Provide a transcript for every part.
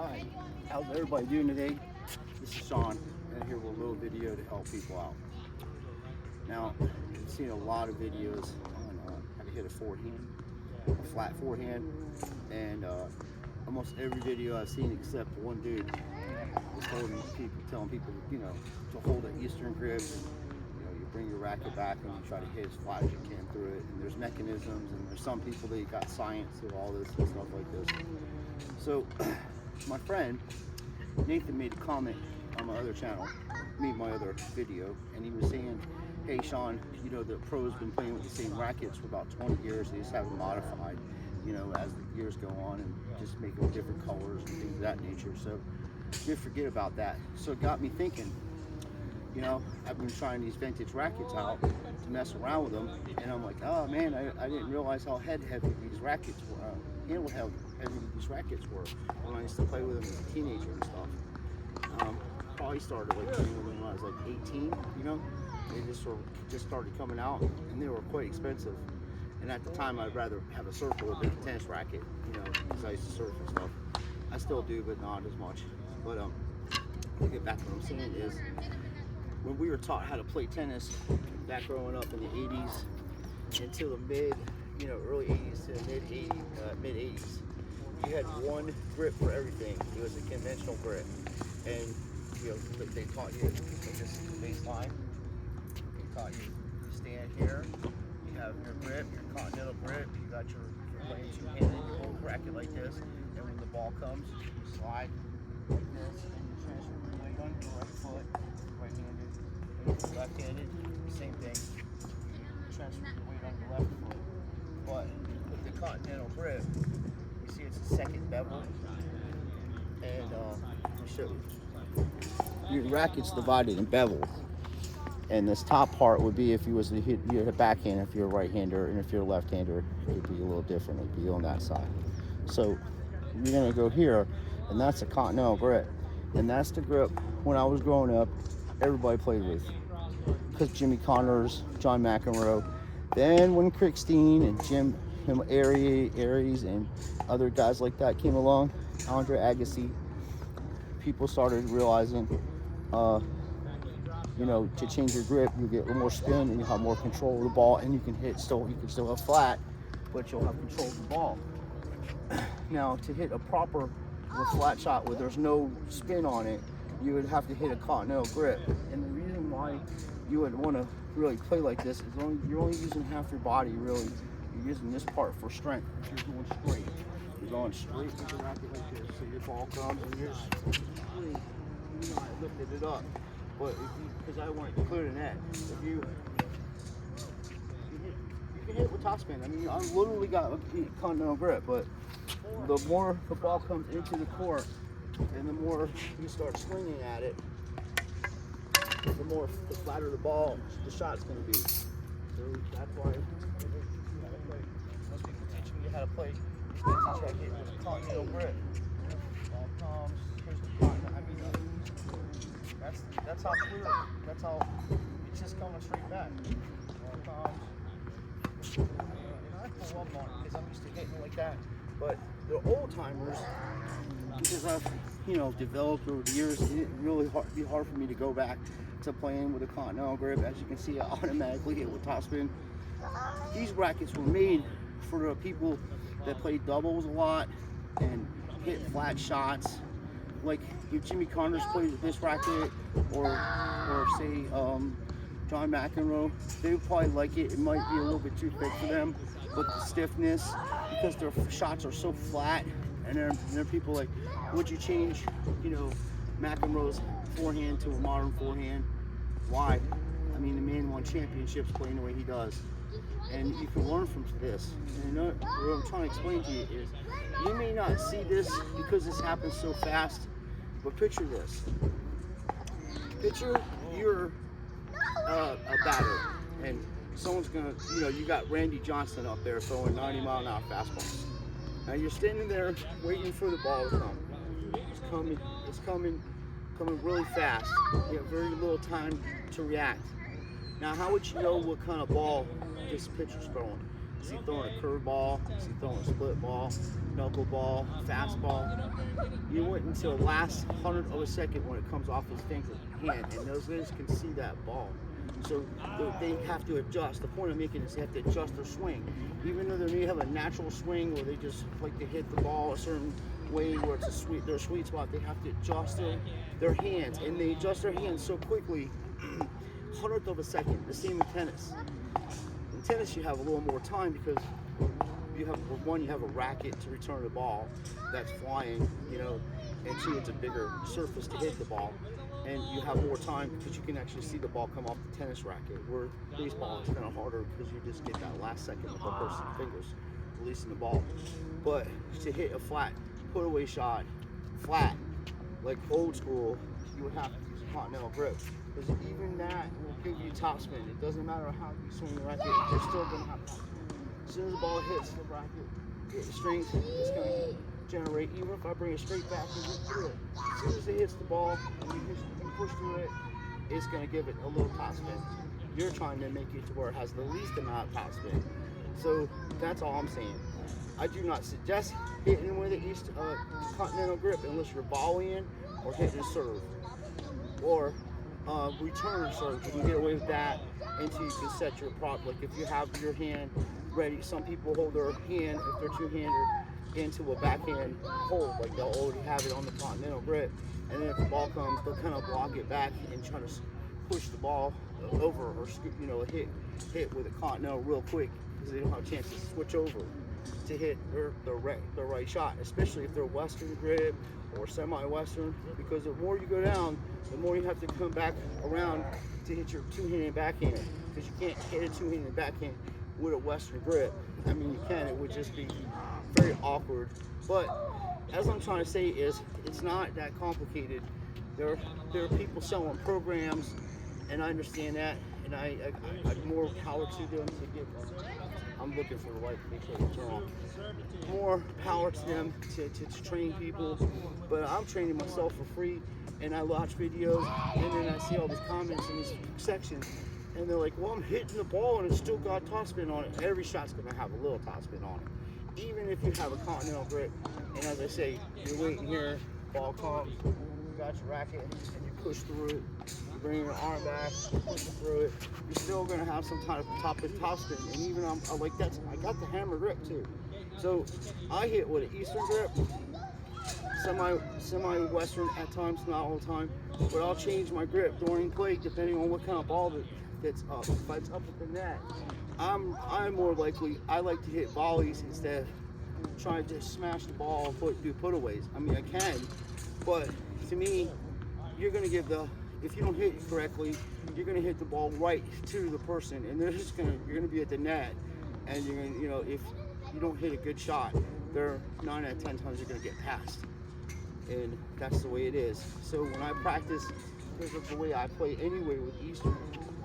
Hi, how's everybody doing today? This is Sean, and here with a little video to help people out. Now, I've seen a lot of videos on how to hit a forehand, a flat forehand, and almost every video I've seen except one dude is telling people, to hold an Eastern grip. You bring your racket back and you try to hit as flat as you can through it. And there's mechanisms, and there's some people that got science to all this and stuff like this. So, my friend Nathan made a comment on my other channel, my other video, and he was saying, hey Sean, the pros been playing with the same rackets for about 20 years. They just have them modified, as the years go on, and just make them different colors and things of that nature. So you forget about that. So it got me thinking, I've been trying these vintage rackets out to mess around with them, and I'm like, oh man, I didn't realize how heavy these rackets were, how heavy these rackets were when I used to play with them as a teenager and stuff. Probably started like playing with them when I was like 18, they just started coming out, and they were quite expensive. And at the time, I'd rather have a circle than a tennis racket, because I used to surf and stuff. I still do, but not as much. But to get back to what I'm saying is, when we were taught how to play tennis back growing up in the 80s until the early 80s to the mid 80s, you had one grip for everything. It was a conventional grip, and they taught you this baseline. They taught you stand here. You have your grip, your Continental grip. You got your playing two-handed. You hold the racket like this, and when the ball comes, you slide like this, and you transfer your weight on your right foot, right-handed. And if you're left-handed, same thing. You transfer your weight on your left foot. But with the Continental grip, you see it's a second bevel, and let me show you. Your racket's divided in bevel, and this top part would be if you was to hit your backhand if you're a right-hander, and if you're a left-hander, it'd be a little different. It'd be on that side. So you're gonna go here, and that's a Continental grip, and that's the grip when I was growing up everybody played with, because Jimmy Connors, John McEnroe, then when Crickstein and Jim Aries and other guys like that came along, Andre Agassi, people started realizing, to change your grip, you get a little more spin and you have more control of the ball, and you can still have flat, but you'll have control of the ball. Now, to hit a proper flat shot where there's no spin on it, you would have to hit a Continental grip. And the reason why you would want to really play like this is you're only using half your body, really. You're using this part for strength. You're going straight. You're going straight with the racket like this. So your ball comes and you're straight. I lifted it up. But because I want to clear the net, if you can hit it with topspin. I mean, I literally got a Continental grip, but the more the ball comes into the court, and the more you start swinging at it, the flatter the ball, the shot's going to be. So that's why most people teach you how to play. They teach you how to hit with a Continental grip. Ball comes, here's the Continental. I mean, that's how clear. That's how it's just coming straight back. Ball comes. I pull up on it because I'm used to hitting it like that. But the old timers, because I've developed over the years, it's really be hard for me to go back to playing with a Continental grip. As you can see, I automatically hit with topspin. These rackets were made for the people that play doubles a lot and hit flat shots. Like if Jimmy Connors plays with this racket, or say John McEnroe, they would probably like it. It might be a little bit too thick for them, but the stiffness, because their shots are so flat, and there are people like, would you change, McEnroe's forehand to a modern forehand? Why? I mean, the man won championships playing the way he does, and you can learn from this. And what I'm trying to explain to you is, you may not see this because this happens so fast, but picture this. Picture you're a batter, and someone's gonna, you got Randy Johnson up there throwing 90-mile-an-hour fastballs. Now you're standing there waiting for the ball to come. It's coming really fast. You have very little time to react. Now, how would you know what kind of ball this pitcher's throwing? Is he throwing a curve ball? Is he throwing a split ball, knuckle ball, fastball? You wait until the last 100th of a second when it comes off his hand, and those guys can see that ball. So they have to adjust. The point I'm making is they have to adjust their swing. Even though they may have a natural swing where they just like to hit the ball a certain way where it's their sweet spot, they have to adjust their hands, and they adjust their hands so quickly, 100th of a second. The same in tennis. In tennis, you have a little more time because you have a racket to return the ball that's flying, and two, it's a bigger surface to hit the ball, and you have more time because you can actually see the ball come off the tennis racket. Where baseball is kind of harder because you just get that last second with the person's fingers releasing the ball. But to hit a flat put away shot, flat, like old school, you would have to use a Continental grip. Because even that will give you topspin. It doesn't matter how you swing the racket, you're still going to have topspin. As soon as the ball hits the racket, the strings, it's going to generate. Even if I bring it straight back and get through it, as soon as it hits the ball and you push through it, it's going to give it a little topspin. You're trying to make it to where it has the least amount of topspin. So that's all I'm saying. I do not suggest hitting with a Continental grip unless you're volleying or hitting a serve. Or return serve. You can get away with that until you can set your prop. Like if you have your hand ready, some people hold their hand, if they're two-hander, into a backhand hold. Like they'll already have it on the Continental grip. And then if the ball comes, they'll kind of block it back and try to push the ball over or scoop, hit with a Continental real quick because they don't have a chance to switch over to hit the right shot, especially if they're Western grip or semi-Western, because the more you go down, the more you have to come back around to hit your two-handed backhand, because you can't hit a two-handed backhand with a Western grip. I mean, you can, it would just be very awkward. But as I'm trying to say is, it's not that complicated. There are people selling programs, and I understand that, and I more power to them to give. I'm looking for the light to make sure it's wrong. More power to them to train people, but I'm training myself for free, and I watch videos, and then I see all these comments in this section, and they're like, well, I'm hitting the ball and it's still got topspin on it. Every shot's gonna have a little topspin on it, even if you have a Continental grip. And as I say, you're waiting here, ball comes, you got your racket, and you push through it, you bring your arm back, push through it, you're still gonna have some kind of topspin. And even I got the hammer grip too. So I hit with an Eastern grip, semi-Western at times, not all the time, but I'll change my grip during play depending on what kind of ball that's up. If it's up at the net, I'm more likely, I like to hit volleys instead of trying to smash the ball and do putaways. I mean, I can, but to me, you're gonna give if you don't hit it correctly, you're gonna hit the ball right to the person, and you're gonna be at the net, and you're gonna, if you don't hit a good shot, they're 9 out of 10 times you're gonna get past, and that's the way it is. So when I practice, because of the way I play anyway with Eastern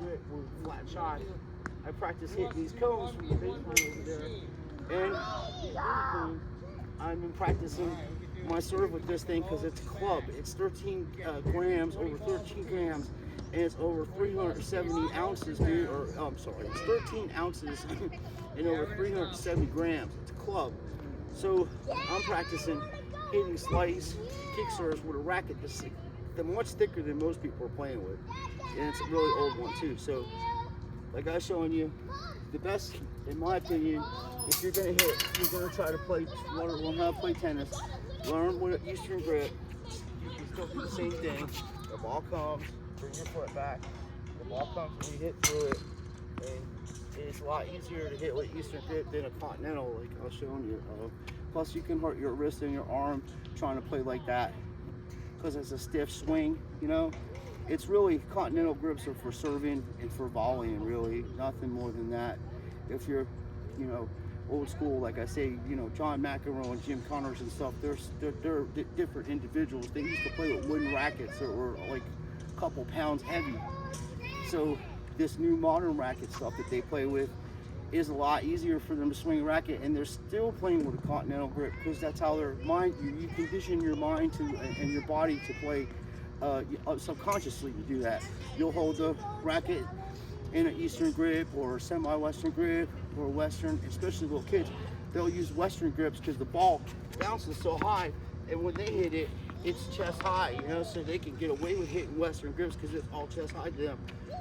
grip with flat shot, I practice hitting these cones from the baseline over there, and these cones, I've been practicing my serve with this thing because it's a club. It's 13 grams, over 13 grams, and it's over 370 ounces, dude. It's 13 ounces and over 370 grams. It's a club. So I'm practicing hitting slice kick serves with a racket that's much thicker than most people are playing with, and it's a really old one too. So, like I was showing you, the best, in my opinion, if you're gonna try to learn how to play tennis, learn with an Eastern grip. You can still do the same thing. The ball comes, bring your foot back. The ball comes and you hit through it. And it's a lot easier to hit with Eastern grip than a Continental, like I was showing you. Plus, you can hurt your wrist and your arm trying to play like that because it's a stiff swing. It's really, Continental grips are for serving and for volleying, really. Nothing more than that. If you're, old school, like I say, John McEnroe and Jim Connors and stuff, they're different individuals. They used to play with wooden rackets that were like a couple pounds heavy. So this new modern racket stuff that they play with is a lot easier for them to swing a racket, and they're still playing with a Continental grip because that's how their mind, you condition your mind to and your body to play subconsciously. You do that. You'll hold the racket in an Eastern grip or a semi-Western grip or Western, especially little kids, they'll use Western grips because the ball bounces so high, and when they hit it, it's chest high, you know, so they can get away with hitting Western grips because it's all chest high to them.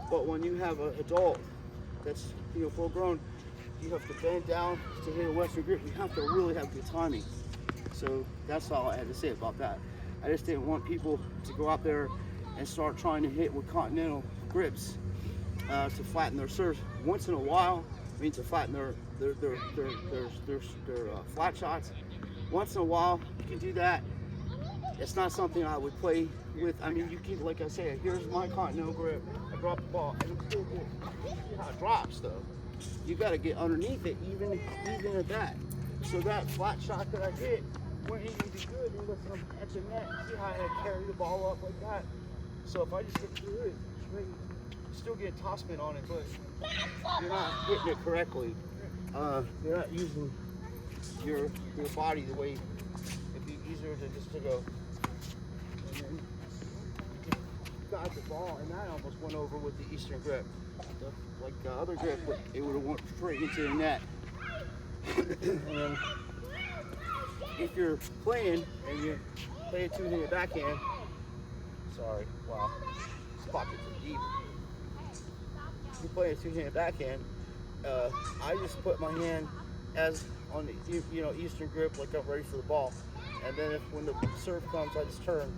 But when you have an adult that's, you know, full grown, you have to bend down to hit a Western grip. You have to really have good timing. So that's all I had to say about that. I just didn't want people to go out there and start trying to hit with Continental grips to flatten their serves. Once in a while, I mean, to flatten their flat shots. Once in a while, you can do that. It's not something I would play with. I mean, you can, like I said, here's my Continental grip. I drop the ball, and it's still good. See how it drops, though. You got to get underneath it, even at that. So that flat shot that I did went in really good and with some at the net. See how I carry the ball up like that? So if I just get through it straight, you still get topspin on it, but you're not hitting it correctly. You're not using your body the way it'd be easier to go. And then you got the ball, and that almost went over with the Eastern grip. Like the other grip, it would have went straight into the net. And then if you're playing and you play a two-handed backhand, sorry, wow, this pocket's so deep. If you play a two-handed backhand, I just put my hand as on the, you know, Eastern grip, like I'm ready for the ball. And then when the serve comes, I just turn,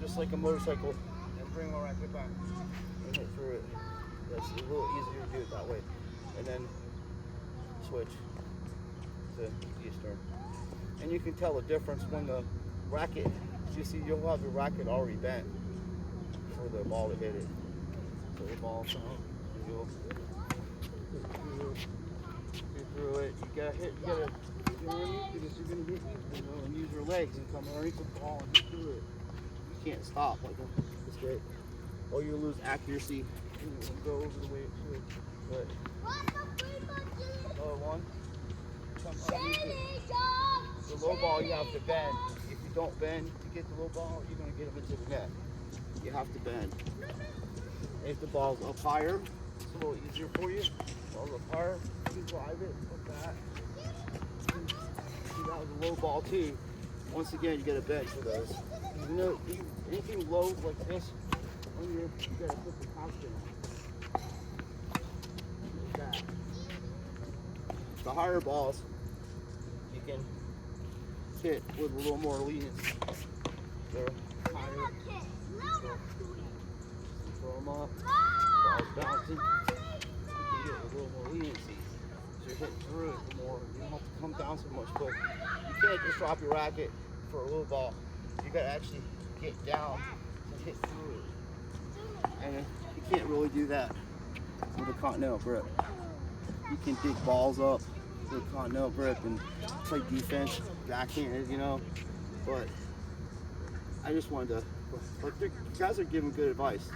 just like a motorcycle, and bring my racket back and hit through it. It's a little easier to do it that way. And then switch to Eastern. And you can tell the difference when the racket, you see, you'll have the racket already bent for the ball to hit it. So the ball comes, you'll get through it. You gotta hit, you gotta get underneath because you're gonna hit you know, and use your legs and come underneath the ball and hit through it. You can't stop like this great. Or you lose accuracy and it will go over the way it should. But another one. The low ball you have to bend. If you don't bend to get the low ball, you're going to get them into the net. You have to bend. If the ball's up higher, it's a little easier for you. Ball's up higher, you can drive it like that. See, that was a low ball too. Once again, you got to bend for those. You know, anything low like this, you got to put the constant on. Like that. The higher balls, you can hit with a little more leniency. They're higher. So throw them up. Balls bouncing. You can get a little more leniency. So you're hitting through it more. You don't have to come down so much, but you can't just drop your racket for a little ball. You gotta actually get down and hit through it. And you can't really do that with a Continental grip. You can dig balls up with a Continental grip and play defense, backhanded, you know. But I just wanted to, like, the guys are giving good advice.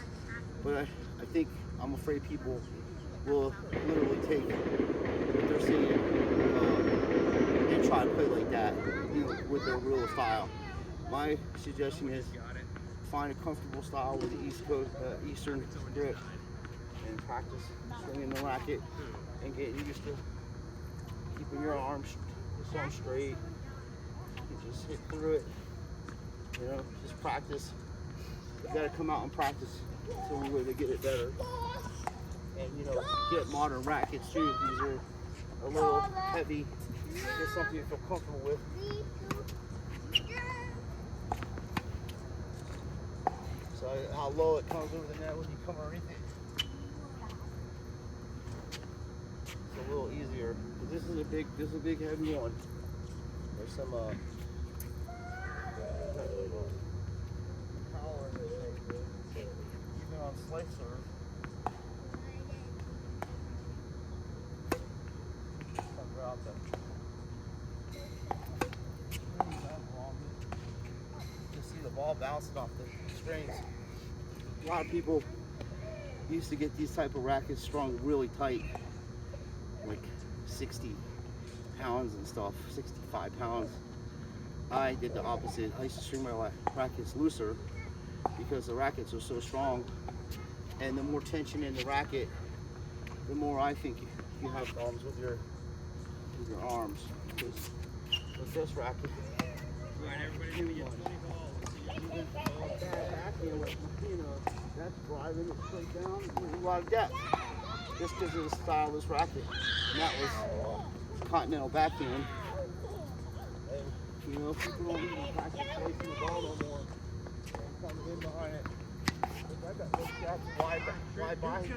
But I think, I'm afraid people will literally take what they're saying and try to play like that, you know, with their real style. My suggestion is find a comfortable style with the Eastern grip and practice swinging the racket and getting used to keeping your arms straight. You just hit through it, you know, just practice. You gotta come out and practice. It's the only way to get it better. And, you know, get modern rackets too. These are a little heavy. Just something you feel comfortable with. So how low it comes over the net when you come underneath it. It's a little easier. But this is a big heavy one. There's some power in this thing. Even on slice serve. Out there. You see the ball bouncing off the strings. A lot of people used to get these type of rackets strung really tight, like 60 pounds and stuff, 65 pounds. I did the opposite. I used to string my rackets looser because the rackets are so strong, and the more tension in the racket, the more I think you have problems with your arms. Because with this racket, even bad backhand, like, that's driving it straight down with a lot of depth. Just because of the style of this racket. And that was Continental backhand. And, people don't even practice facing the ball no more. Coming in behind it. I got those shots fly by. You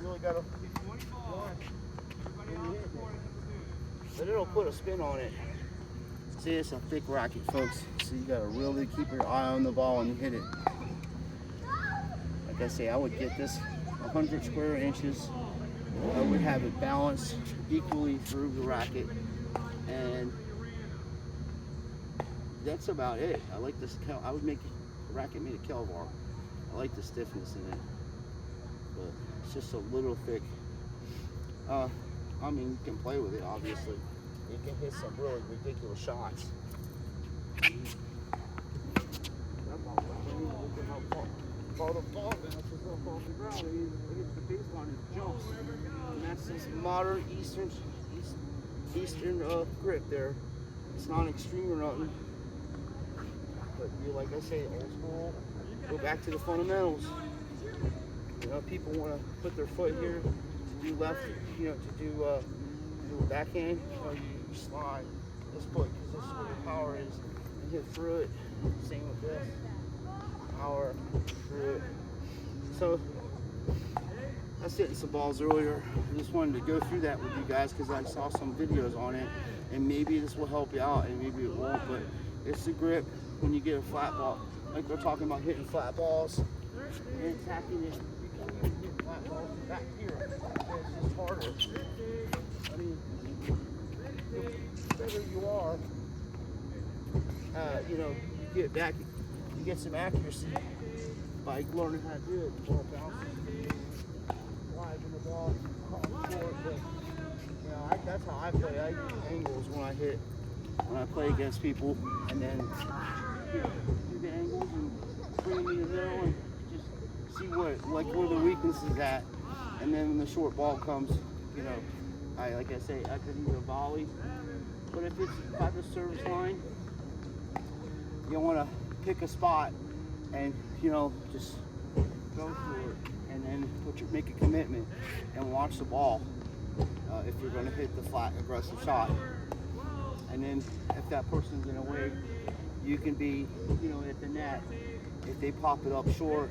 really got to but it'll put a spin on it. See, it's a thick racket, folks. So you got to really keep your eye on the ball when you hit it. Like I say, I would get this 100 square inches. I would have it balanced equally through the racket, and that's about it. I like this. I would make the racket made of Kelvar. I like the stiffness in it, but it's just a little thick. I mean, you can play with it, obviously. You can hit some really ridiculous shots. All the ball bounces up off the ground. It hits the baseline and jumps. And that's this modern Eastern grip there. It's not extreme or nothing. But like I say, old school. Go back to the fundamentals. People want to put their foot here to do left, to do a backhand. You slide this foot because this is where your power is. And hit through it. Same with this. Power through it. So I was hitting some balls earlier. I just wanted to go through that with you guys because I saw some videos on it, and maybe this will help you out and maybe it won't, but it's the grip when you get a flat ball. Like we're talking about hitting flat balls and attacking it. You can even hit flat balls back here. It's just harder. I mean, the better you are, you get back. You get some accuracy by learning how to do it. The ball bounces, flies in the ball, but that's how I play. I use angles when I play against people, and then do the angles and bring them in the middle and just see where the weakness is at. And then when the short ball comes, like I say, I could either volley, but if it's by the service line, you want to pick a spot and just go for it, and then make a commitment and watch the ball if you're going to hit the flat aggressive shot. And then if that person's in a way, you can be at the net. If they pop it up short,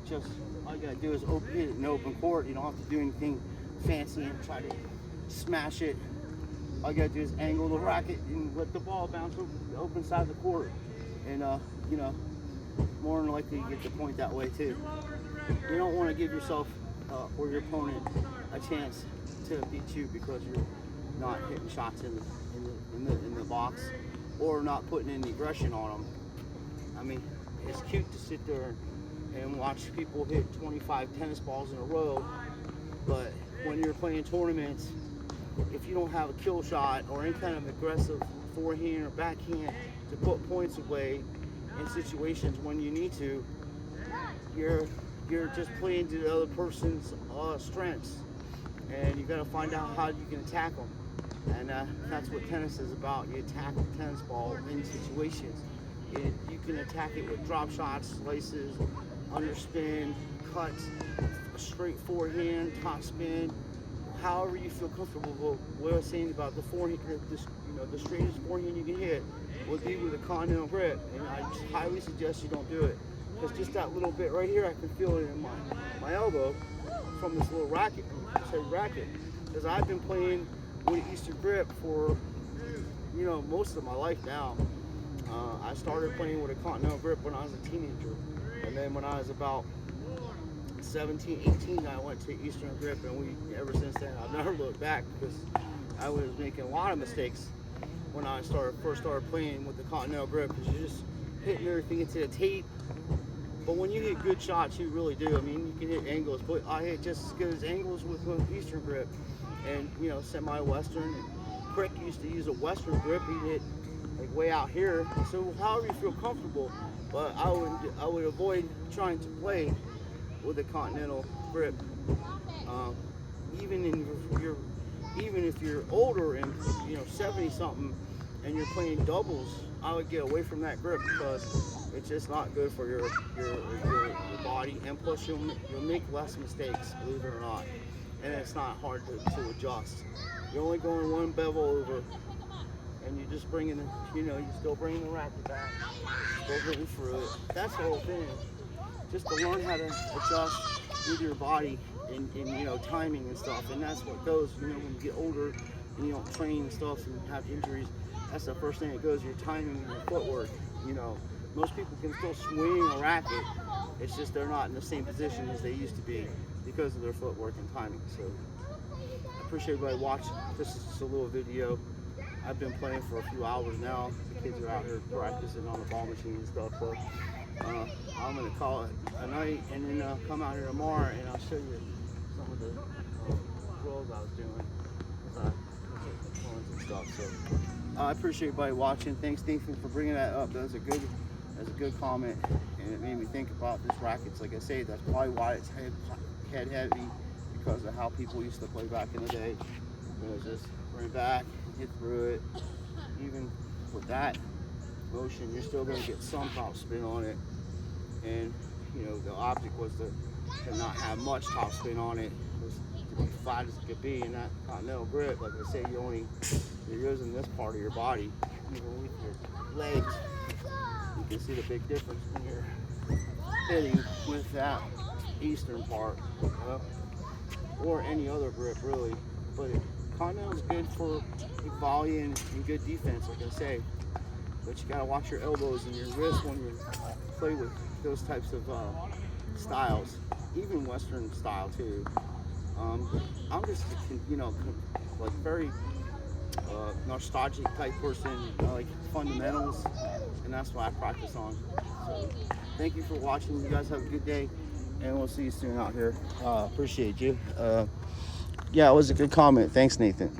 just all you got to do is hit it in open court. You don't have to do anything fancy and try to smash it. All you got to do is angle the racket and let the ball bounce over the open side of the court. And more than likely you get the point that way too. You don't want to give yourself or your opponent a chance to beat you because you're not hitting shots in the box or not putting any aggression on them. I mean, it's cute to sit there and watch people hit 25 tennis balls in a row, but when you're playing tournaments, if you don't have a kill shot or any kind of aggressive forehand or backhand to put points away in situations when you need to, you're just playing to the other person's strengths, and you got to find out how you can attack them. And that's what tennis is about. You attack the tennis ball in situations. You can attack it with drop shots, slices, underspin, cuts, a straight forehand, top spin, however you feel comfortable. But what I was saying about the forehand, the straightest forehand you can hit would be with a Continental grip, and I just highly suggest you don't do it. Because just that little bit right here, I can feel it in my elbow from this little racket, because I've been playing with Eastern grip for most of my life now. I started playing with a Continental grip when I was a teenager, and then when I was about 17, 18, I went to Eastern grip, and ever since then I've never looked back, because I was making a lot of mistakes when I first started playing with the Continental grip, because you're just hitting everything into the tape. But when you hit good shots, you really do. I mean, you can hit angles, but I hit just as good as angles with Eastern grip, and semi-Western. Crick used to use a Western grip. He hit like way out here. So however you feel comfortable, but I would avoid trying to play with a Continental grip. even if you're older and 70 something and you're playing doubles, I would get away from that grip because it's just not good for your body, and plus you'll make less mistakes, believe it or not, and it's not hard to adjust. You're only going one bevel over, and you're just bringing you're still bringing the racket back, still hitting through it. That's the whole thing. Just to learn how to adjust with your body and timing and stuff, and that's what goes. When you get older and you don't train and stuff and have injuries, that's the first thing that goes. Your timing and your footwork. Most people can still swing a racket. It's just they're not in the same position as they used to be because of their footwork and timing. So I appreciate everybody watching. This is just a little video. I've been playing for a few hours now. The kids are out here practicing on the ball machine and stuff. So I'm going to call it a night and then come out here tomorrow and I'll show you some of the drills I was doing and stuff. So I appreciate everybody watching. Thanks, Nathan, for bringing that up. That's a good comment, and it made me think about this rackets. Like I say, that's probably why it's head heavy, because of how people used to play back in the day. It was just bring it back, hit through it. Even with that motion, you're still going to get some top spin on it, and the object was to not have much top spin on it. It was to be flat as it could be in that Continental grip. Like I say, you're using this part of your body. With your legs, you can see the big difference when you're hitting with that eastern part, or any other grip really. But Continental is good for good volume and good defense, like I say. But you gotta watch your elbows and your wrists when you play with those types of styles, even Western style too. I'm just like very nostalgic type person. I like fundamentals, and that's what I practice on. So thank you for watching. You guys have a good day, and we'll see you soon out here. Appreciate you. Yeah, it was a good comment. Thanks, Nathan.